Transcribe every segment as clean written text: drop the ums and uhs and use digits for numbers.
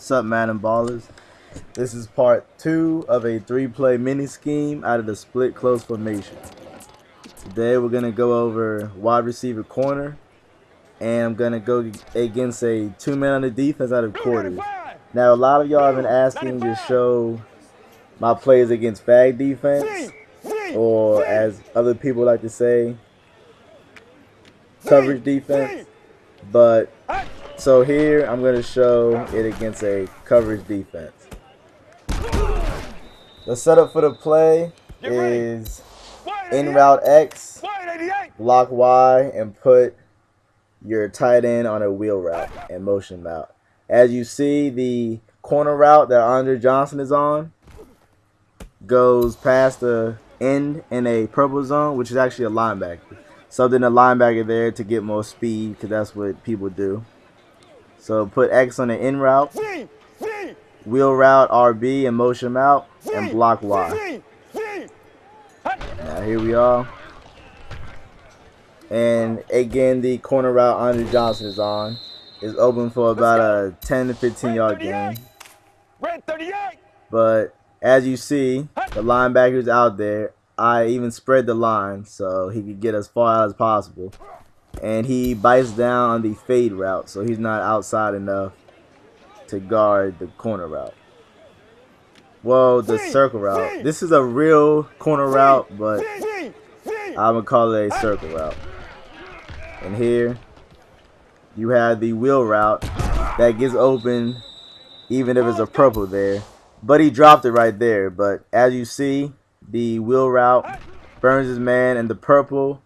Sup, Madden ballers. This is part 2 of a 3-play mini scheme out of the split close formation. Today we're going to go over wide receiver corner, and I'm going to go against a 2-man on the defense out of quarters. Now a lot of y'all have been asking to show my plays against fag defense, or as other people like to say, coverage defense. But so here I'm going to show it against a coverage defense. The setup for the play is in route X, block Y, and put your tight end on a wheel route and motion route. As you see, the corner route that Andre Johnson is on goes past the end in a purple zone, which is actually a linebacker. Something a linebacker there to get more speed, because that's what people do. So put X on the in route, wheel route RB and motion out, and block Y. Now here we are. And again, the corner route Andre Johnson is on is open for about a 10 to 15 yard gain. But as you see, the linebacker's out there. I even spread the line so he could get as far out as possible. And he bites down on the fade route, so he's not outside enough to guard the corner route. Well, the circle route. This is a real corner route, but I'm going to call it a circle route. And here you have the wheel route that gets open even if it's a purple there. But he dropped it right there. But as you see, the wheel route burns his man, and the purple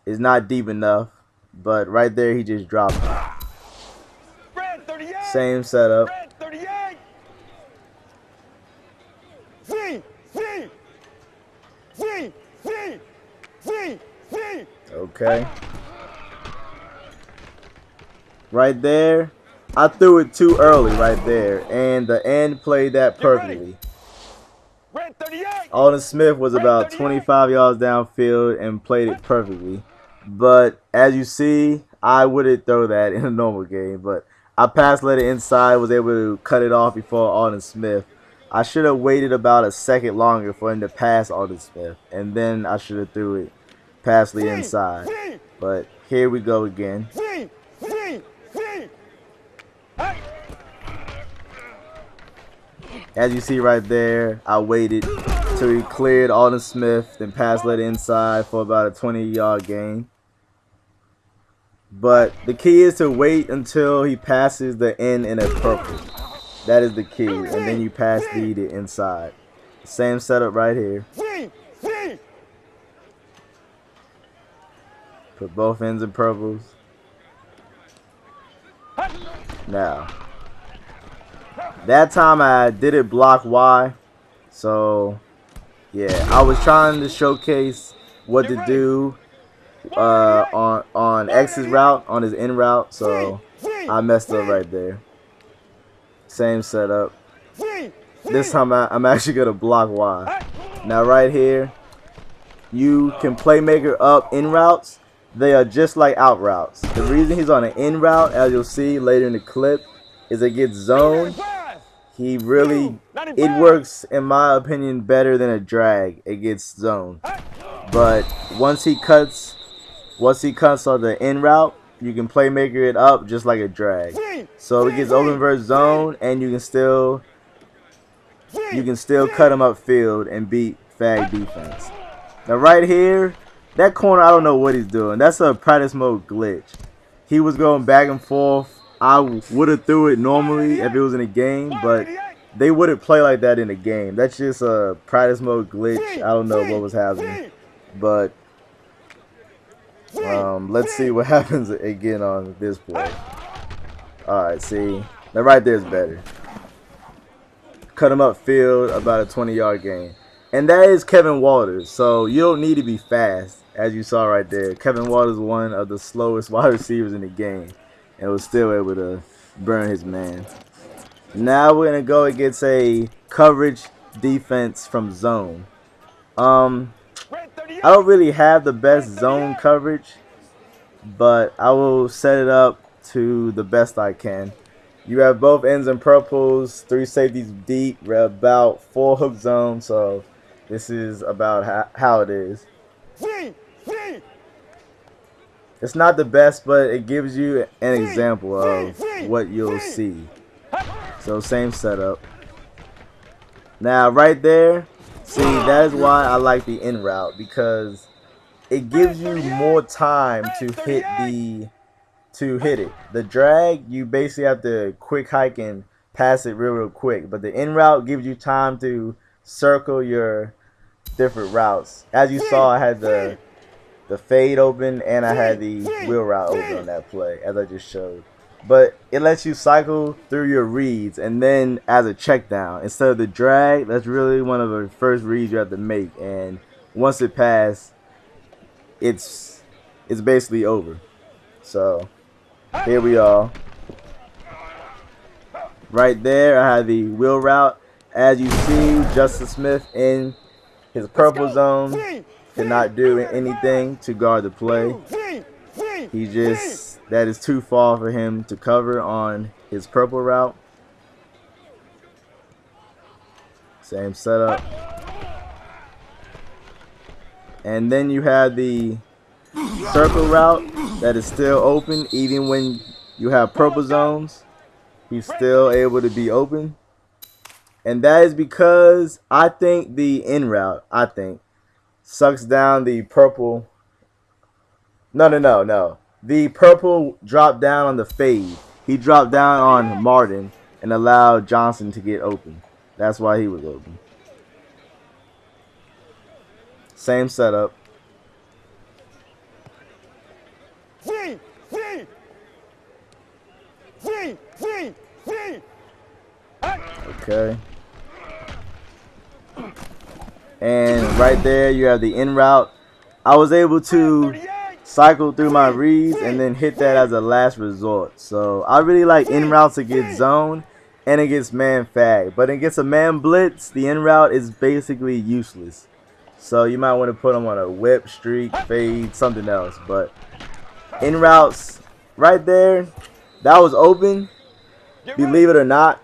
is not deep enough. But right there, he just dropped it. Same setup. Okay. Right there, I threw it too early right there, and the end played that perfectly. Alden Smith was about 25 yards downfield and played it perfectly. But as you see, I wouldn't throw that in a normal game. But I pass led it inside, was able to cut it off before Alden Smith. I should have waited about a second longer for him to pass Alden Smith, and then I should have threw it pass lead inside. But here we go again. As you see right there, I waited till he cleared Alden Smith, then pass led inside for about a 20-yard gain. But the key is to wait until he passes the end in a purple. That is the key, and then you pass lead it inside. Same setup right here. Put both ends in purples. Now, that time I did it block Y. So, yeah, I was trying to showcase what to do on X's route, on his in route. So, I messed up right there. Same setup. This time I'm actually going to block Y. Now, right here, you can playmaker up in routes. They are just like out routes. The reason he's on an in route, as you'll see later in the clip, is it gets zoned. It works, in my opinion, better than a drag. It gets zoned. But once he cuts on the in route, you can playmaker it up just like a drag. So it gets open versus zone, and you can still cut him upfield and beat fag defense. Now right here, that corner, I don't know what he's doing. That's a practice mode glitch. He was going back and forth. I would have threw it normally if it was in a game, but they wouldn't play like that in a game. That's just a practice mode glitch. I don't know what was happening. But let's see what happens again on this play. Alright, see. Now right there is better. Cut him upfield, about a 20-yard gain. And that is Kevin Walters, so you don't need to be fast, as you saw right there. Kevin Walters is one of the slowest wide receivers in the game, and was still able to burn his man. Now we're going to go against a coverage defense from zone. I don't really have the best zone coverage, but I will set it up to the best I can. You have both ends in purples, 3 safeties deep, about 4 hook zones. So this is about how it is. It's not the best, but it gives you an example of what you'll see. So same setup. Now right there, see, that is why I like the in route, because it gives you more time to hit it. The drag, you basically have to quick hike and pass it real quick, but the in route gives you time to circle your different routes. As you saw, I had the fade open and I had the wheel route open on that play, as I just showed. But it lets you cycle through your reads, and then as a check down instead of the drag, that's really one of the first reads you have to make. And once it passes, it's basically over. So here we are. Right there, I have the wheel route. As you see, Justice Smith in his purple zone cannot do anything to guard the play. That is too far for him to cover on his purple route. Same setup. And then you have the circle route that is still open even when you have purple zones. He's still able to be open. And that is because I think the in route, sucks down the purple. No. The purple dropped down on the fade. He dropped down on Martin and allowed Johnson to get open. That's why he was open. Same setup. Okay. And right there you have the in route. I was able to cycle through my reads and then hit that as a last resort. So I really like in routes against zone and against man fag. But against a man blitz, the in route is basically useless. So you might want to put them on a whip, streak, fade, something else. But in routes, right there, that was open. Believe it or not,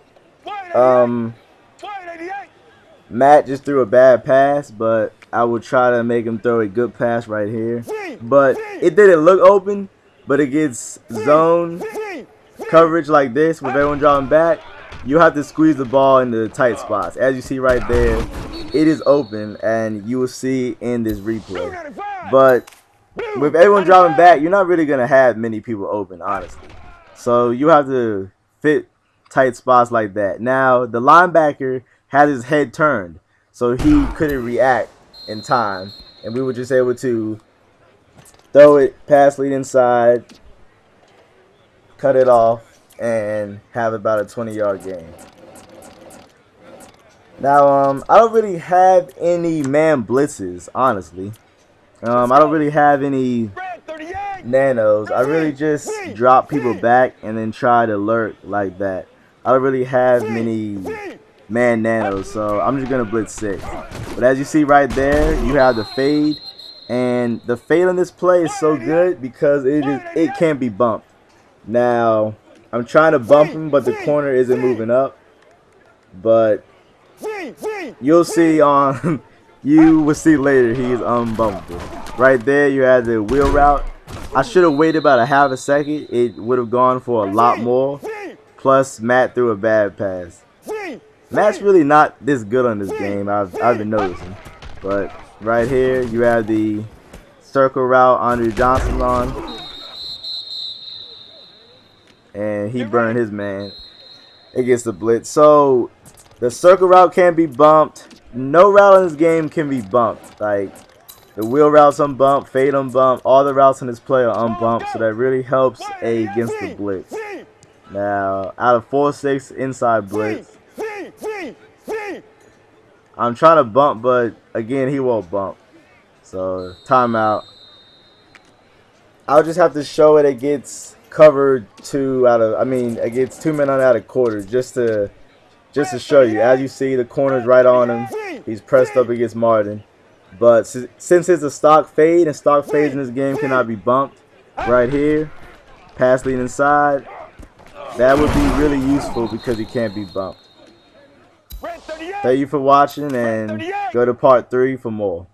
Matt just threw a bad pass, but I would try to make him throw a good pass right here. But it didn't look open, but it gets zone coverage like this with everyone dropping back. You have to squeeze the ball into tight spots. As you see right there, it is open, and you will see in this replay. But with everyone dropping back, you're not really going to have many people open, honestly. So you have to fit tight spots like that. Now, the linebacker had his head turned, so he couldn't react in time, and we were just able to throw it pass lead inside, cut it off, and have about a 20-yard gain. Now, I don't really have any man blitzes, honestly. I don't really have any nanos. I really just drop people back and then try to lurk like that. I don't really have many man nanos, so I'm just gonna blitz 6. But as you see right there, you have the fade, and the fade on this play is so good because it can't be bumped. Now I'm trying to bump him, but the corner isn't moving up. But you'll see on you will see later he is unbumpable. Right there, you had the wheel route. I should have waited about a half a second. It would have gone for a lot more. Plus, Matt threw a bad pass. Matt's really not this good on this game, I've been noticing. But right here, you have the circle route Andre Johnson on. And he burned his man against the blitz. So, the circle route can't be bumped. No route in this game can be bumped. Like, the wheel route's unbumped, fade unbumped. All the routes in this play are unbumped. So that really helps against the blitz. Now, out of 4-6 inside blitz, I'm trying to bump, but again, he won't bump. So, timeout. I'll just have to show it gets covered it gets 2 men out of quarter just to show you. As you see, the corner's right on him. He's pressed up against Martin. But since it's a stock fade, and stock fades in this game cannot be bumped, right here, pass lead inside. That would be really useful because he can't be bumped. Thank you for watching, and go to part 3 for more.